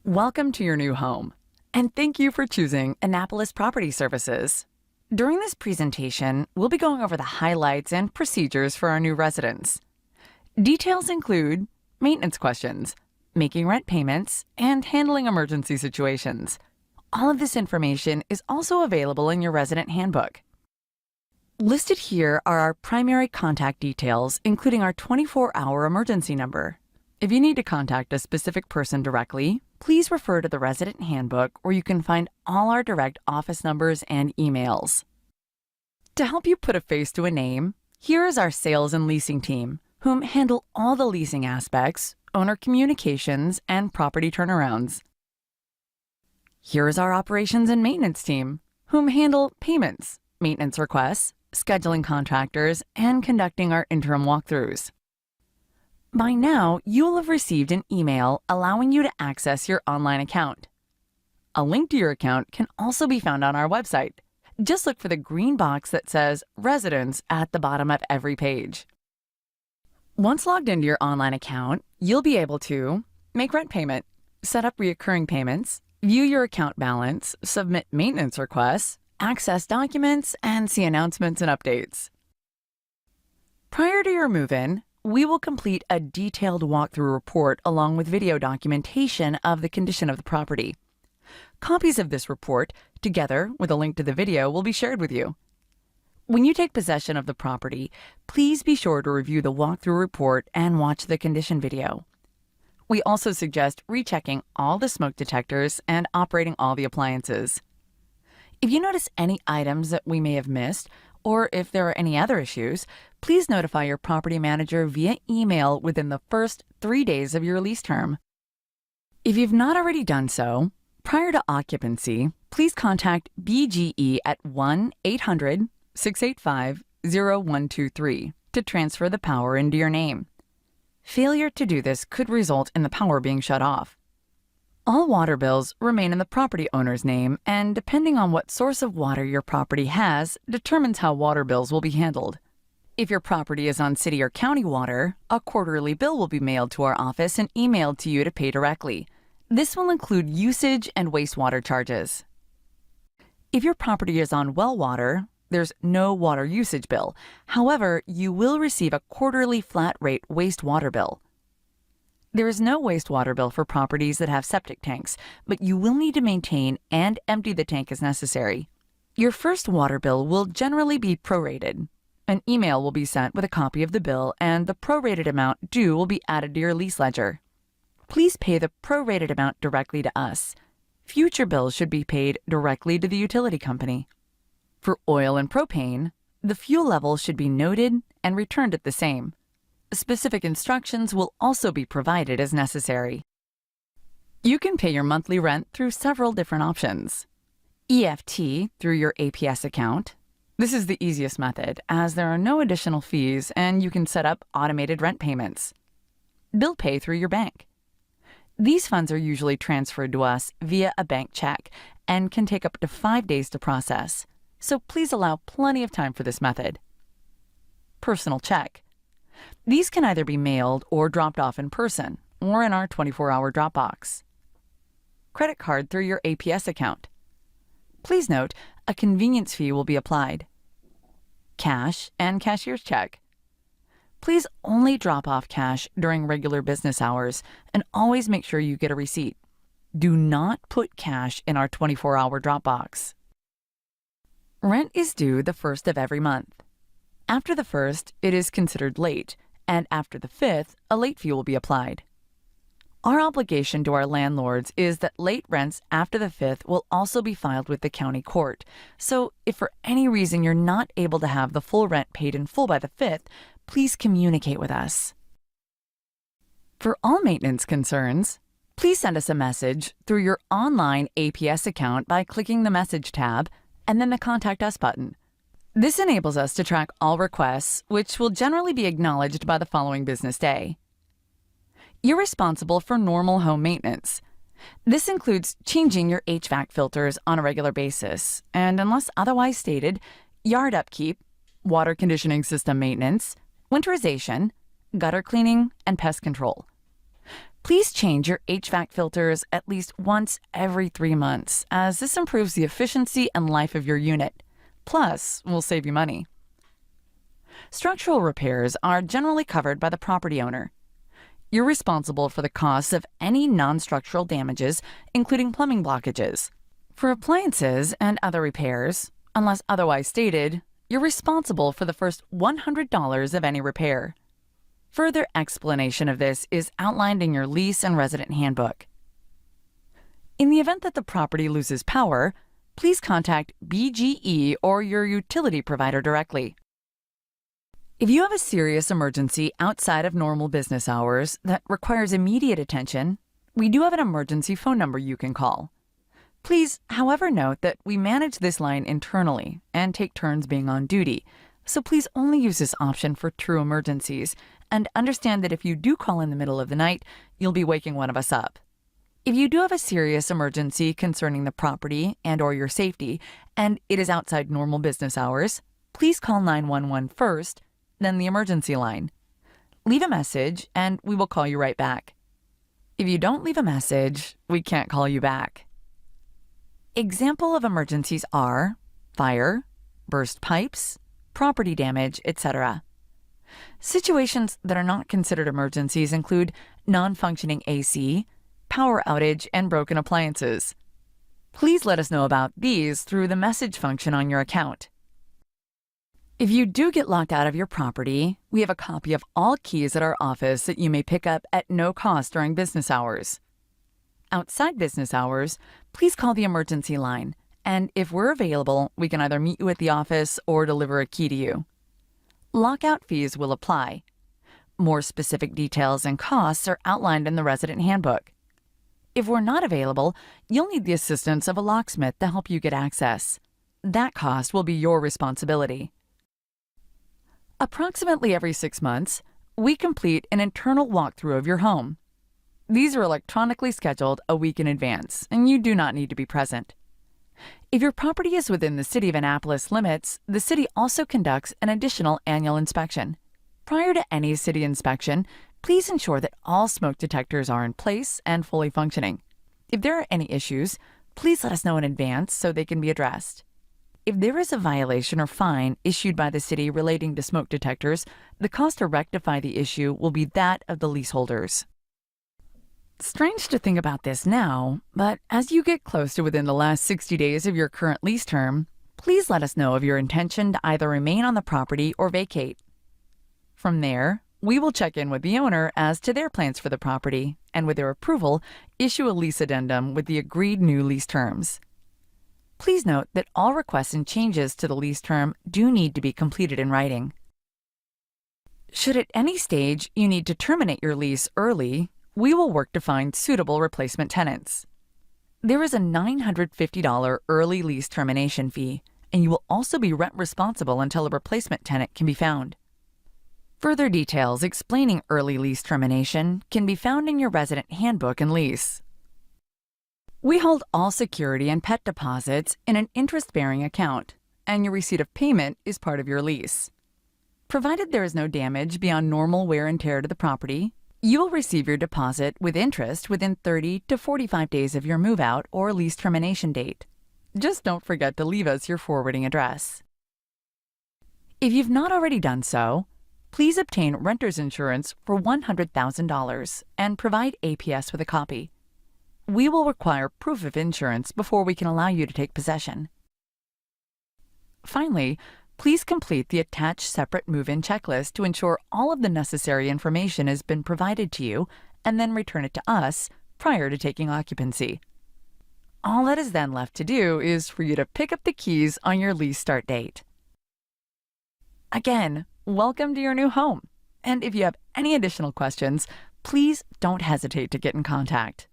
Welcome to your new home, and thank you for choosing Annapolis Property Services. During this presentation, we'll be going over the highlights and procedures for our new residents. Details include maintenance questions, making rent payments, and handling emergency situations. All of this information is also available in your resident handbook. Listed here are our primary contact details, including our 24-hour emergency number. If you need to contact a specific person directly, please refer to the resident handbook where you can find all our direct office numbers and emails. To help you put a face to a name, here is our sales and leasing team, whom handle all the leasing aspects, owner communications, and property turnarounds. Here is our operations and maintenance team, whom handle payments, maintenance requests, scheduling contractors, and conducting our interim walkthroughs. By now, you will have received an email allowing you to access your online account. A link to your account can also be found on our website. Just look for the green box that says Residents at the bottom of every page. Once logged into your online account, you'll be able to make rent payment, set up recurring payments, view your account balance, submit maintenance requests, access documents, and see announcements and updates. Prior to your move-in, we will complete a detailed walkthrough report along with video documentation of the condition of the property. Copies of this report, together with a link to the video, will be shared with you. When you take possession of the property, please be sure to review the walkthrough report and watch the condition video. We also suggest rechecking all the smoke detectors and operating all the appliances. If you notice any items that we may have missed, or if there are any other issues, please notify your property manager via email within the first 3 days of your lease term. If you've not already done so, prior to occupancy, please contact BGE at 1-800-685-0123 to transfer the power into your name. Failure to do this could result in the power being shut off. All water bills remain in the property owner's name, and depending on what source of water your property has, determines how water bills will be handled. If your property is on city or county water, a quarterly bill will be mailed to our office and emailed to you to pay directly. This will include usage and wastewater charges. If your property is on well water, there's no water usage bill. However, you will receive a quarterly flat rate wastewater bill. There is no wastewater bill for properties that have septic tanks, but you will need to maintain and empty the tank as necessary. Your first water bill will generally be prorated. An email will be sent with a copy of the bill, and the prorated amount due will be added to your lease ledger. Please pay the prorated amount directly to us. Future bills should be paid directly to the utility company. For oil and propane, the fuel level should be noted and returned at the same. Specific instructions will also be provided as necessary. You can pay your monthly rent through several different options. EFT through your APS account. This is the easiest method, as there are no additional fees and you can set up automated rent payments. Bill pay through your bank. These funds are usually transferred to us via a bank check and can take up to 5 days to process, so please allow plenty of time for this method. Personal check. These can either be mailed or dropped off in person, or in our 24-hour drop box. Credit card through your APS account. Please note, a convenience fee will be applied. Cash and cashier's check. Please only drop off cash during regular business hours, and always make sure you get a receipt. Do not put cash in our 24-hour drop box. Rent is due the 1st of every month. After the 1st, it is considered late, and after the 5th, a late fee will be applied. Our obligation to our landlords is that late rents after the 5th will also be filed with the county court, so if for any reason you're not able to have the full rent paid in full by the 5th, please communicate with us. For all maintenance concerns, please send us a message through your online APS account by clicking the Message tab and then the Contact Us button. This enables us to track all requests, which will generally be acknowledged by the following business day. You're responsible for normal home maintenance. This includes changing your HVAC filters on a regular basis, and unless otherwise stated, yard upkeep, water conditioning system maintenance, winterization, gutter cleaning, and pest control. Please change your HVAC filters at least once every 3 months, as this improves the efficiency and life of your unit. Plus, will save you money. Structural repairs are generally covered by the property owner. You're responsible for the costs of any non-structural damages, including plumbing blockages. For appliances and other repairs, unless otherwise stated, you're responsible for the first $100 of any repair. Further explanation of this is outlined in your lease and resident handbook. In the event that the property loses power, please contact BGE or your utility provider directly. If you have a serious emergency outside of normal business hours that requires immediate attention, we do have an emergency phone number you can call. Please, however, note that we manage this line internally and take turns being on duty, so please only use this option for true emergencies, and understand that if you do call in the middle of the night, you'll be waking one of us up. If you do have a serious emergency concerning the property and/or your safety, and it is outside normal business hours, please call 911 first, then the emergency line. Leave a message, and we will call you right back. If you don't leave a message, we can't call you back. Example of emergencies are fire, burst pipes, property damage, etc. Situations that are not considered emergencies include non-functioning AC, power outage, and broken appliances. Please let us know about these through the message function on your account. If you do get locked out of your property, we have a copy of all keys at our office that you may pick up at no cost during business hours. Outside business hours, please call the emergency line, and if we're available, we can either meet you at the office or deliver a key to you. Lockout fees will apply. More specific details and costs are outlined in the resident handbook. If we're not available, you'll need the assistance of a locksmith to help you get access. That cost will be your responsibility. Approximately every 6 months, we complete an internal walkthrough of your home. These are electronically scheduled a week in advance, and you do not need to be present. If your property is within the City of Annapolis limits, the city also conducts an additional annual inspection. Prior to any city inspection, please ensure that all smoke detectors are in place and fully functioning. If there are any issues, please let us know in advance so they can be addressed. If there is a violation or fine issued by the city relating to smoke detectors, the cost to rectify the issue will be that of the leaseholders. Strange to think about this now, but as you get close to within the last 60 days of your current lease term, please let us know of your intention to either remain on the property or vacate. From there, we will check in with the owner as to their plans for the property, and with their approval, issue a lease addendum with the agreed new lease terms. Please note that all requests and changes to the lease term do need to be completed in writing. Should at any stage you need to terminate your lease early, we will work to find suitable replacement tenants. There is a $950 early lease termination fee, and you will also be rent responsible until a replacement tenant can be found. Further details explaining early lease termination can be found in your resident handbook and lease. We hold all security and pet deposits in an interest-bearing account, and your receipt of payment is part of your lease. Provided there is no damage beyond normal wear and tear to the property, you will receive your deposit with interest within 30 to 45 days of your move-out or lease termination date. Just don't forget to leave us your forwarding address. If you've not already done so, please obtain renter's insurance for $100,000 and provide APS with a copy. We will require proof of insurance before we can allow you to take possession. Finally, please complete the attached separate move-in checklist to ensure all of the necessary information has been provided to you, and then return it to us prior to taking occupancy. All that is then left to do is for you to pick up the keys on your lease start date. Again, welcome to your new home, and if you have any additional questions, please don't hesitate to get in contact.